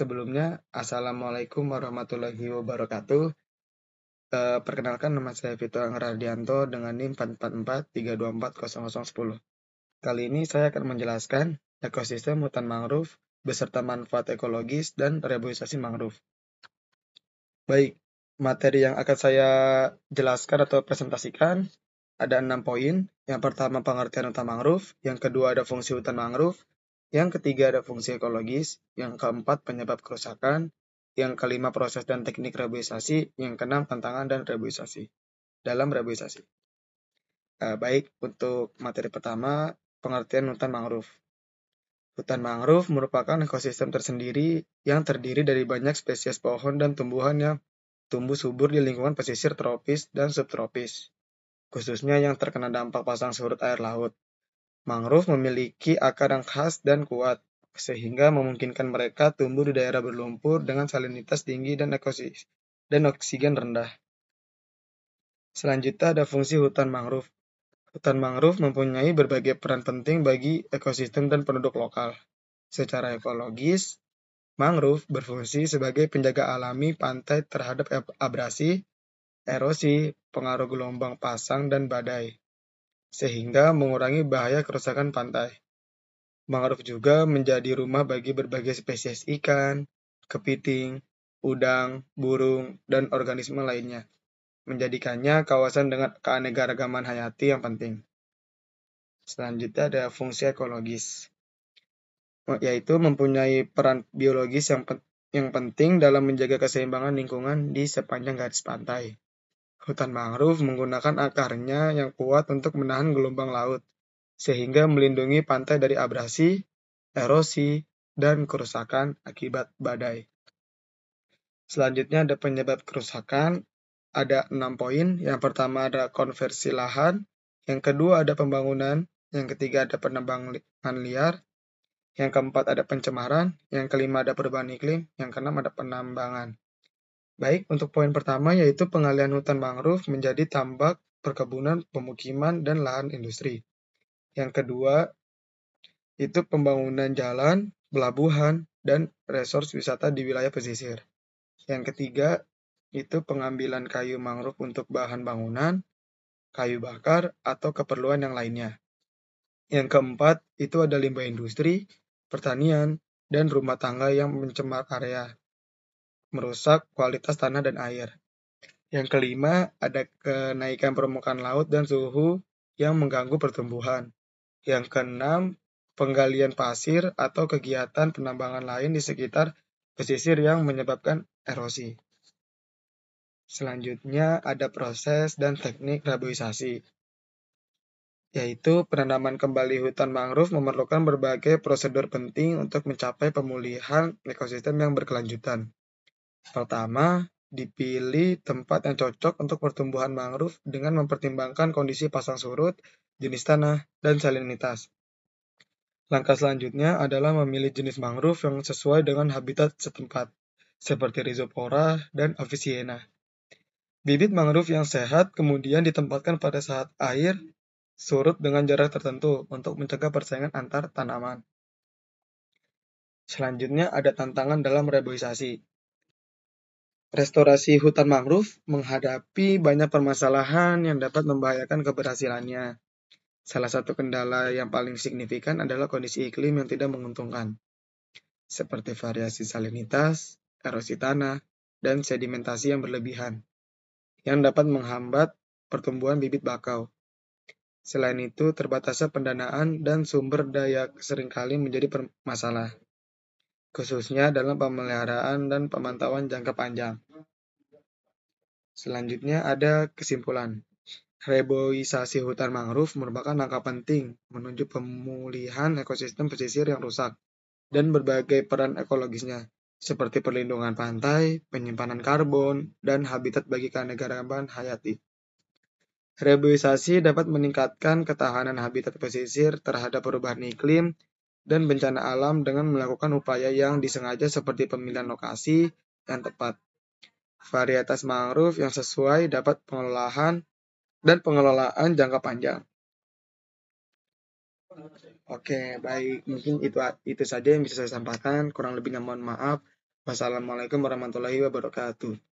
Sebelumnya, Assalamualaikum warahmatullahi wabarakatuh. Perkenalkan, nama saya Vito Radianto dengan NIM 444324010. Kali ini saya akan menjelaskan ekosistem hutan mangrove beserta manfaat ekologis dan reboisasi mangrove. Baik, materi yang akan saya jelaskan atau presentasikan ada 6 poin. Yang pertama, pengertian hutan mangrove. Yang kedua, ada fungsi hutan mangrove. Yang ketiga, ada fungsi ekologis. Yang keempat, penyebab kerusakan. Yang kelima, proses dan teknik reboisasi. Yang keenam, tantangan dan reboisasi. Dalam reboisasi. Baik, untuk materi pertama, pengertian hutan mangrove. Hutan mangrove merupakan ekosistem tersendiri yang terdiri dari banyak spesies pohon dan tumbuhan yang tumbuh subur di lingkungan pesisir tropis dan subtropis, khususnya yang terkena dampak pasang surut air laut. Mangrove memiliki akar yang khas dan kuat, sehingga memungkinkan mereka tumbuh di daerah berlumpur dengan salinitas tinggi dan oksigen rendah. Selanjutnya ada fungsi hutan mangrove. Hutan mangrove mempunyai berbagai peran penting bagi ekosistem dan penduduk lokal. Secara ekologis, mangrove berfungsi sebagai penjaga alami pantai terhadap abrasi, erosi, pengaruh gelombang pasang, dan badai, sehingga mengurangi bahaya kerusakan pantai. Mangrove juga menjadi rumah bagi berbagai spesies ikan, kepiting, udang, burung, dan organisme lainnya, menjadikannya kawasan dengan keanekaragaman hayati yang penting. Selanjutnya ada fungsi ekologis, yaitu mempunyai peran biologis yang penting dalam menjaga keseimbangan lingkungan di sepanjang garis pantai. Hutan mangrove menggunakan akarnya yang kuat untuk menahan gelombang laut, sehingga melindungi pantai dari abrasi, erosi, dan kerusakan akibat badai. Selanjutnya ada penyebab kerusakan, ada 6 poin. Yang pertama ada konversi lahan, yang kedua ada pembangunan, yang ketiga ada penebangan liar, yang keempat ada pencemaran, yang kelima ada perubahan iklim, yang keenam ada penambangan. Baik, untuk poin pertama yaitu pengalihan hutan mangrove menjadi tambak, perkebunan, pemukiman, dan lahan industri. Yang kedua, itu pembangunan jalan, pelabuhan, dan resort wisata di wilayah pesisir. Yang ketiga, itu pengambilan kayu mangrove untuk bahan bangunan, kayu bakar, atau keperluan yang lainnya. Yang keempat, itu ada limbah industri, pertanian, dan rumah tangga yang mencemar area, merusak kualitas tanah dan air. Yang kelima, ada kenaikan permukaan laut dan suhu yang mengganggu pertumbuhan. Yang keenam, penggalian pasir atau kegiatan penambangan lain di sekitar pesisir yang menyebabkan erosi. Selanjutnya ada proses dan teknik reboisasi, yaitu penanaman kembali hutan mangrove memerlukan berbagai prosedur penting untuk mencapai pemulihan ekosistem yang berkelanjutan. Pertama, dipilih tempat yang cocok untuk pertumbuhan mangrove dengan mempertimbangkan kondisi pasang surut, jenis tanah, dan salinitas. Langkah selanjutnya adalah memilih jenis mangrove yang sesuai dengan habitat setempat, seperti Rhizopora dan Avicennia. Bibit mangrove yang sehat kemudian ditempatkan pada saat air surut dengan jarak tertentu untuk mencegah persaingan antar tanaman. Selanjutnya ada tantangan dalam reboisasi. Restorasi hutan mangrove menghadapi banyak permasalahan yang dapat membahayakan keberhasilannya. Salah satu kendala yang paling signifikan adalah kondisi iklim yang tidak menguntungkan, seperti variasi salinitas, erosi tanah, dan sedimentasi yang berlebihan, yang dapat menghambat pertumbuhan bibit bakau. Selain itu, terbatasnya pendanaan dan sumber daya seringkali menjadi masalah, khususnya dalam pemeliharaan dan pemantauan jangka panjang. Selanjutnya ada kesimpulan. Reboisasi hutan mangrove merupakan langkah penting menuju pemulihan ekosistem pesisir yang rusak dan berbagai peran ekologisnya, seperti perlindungan pantai, penyimpanan karbon, dan habitat bagi keanekaragaman hayati. Reboisasi dapat meningkatkan ketahanan habitat pesisir terhadap perubahan iklim dan bencana alam dengan melakukan upaya yang disengaja seperti pemilihan lokasi yang tepat, varietas mangrove yang sesuai dapat pengelolaan jangka panjang. Oke, baik. Mungkin itu saja yang bisa saya sampaikan. Kurang lebihnya mohon maaf. Wassalamualaikum warahmatullahi wabarakatuh.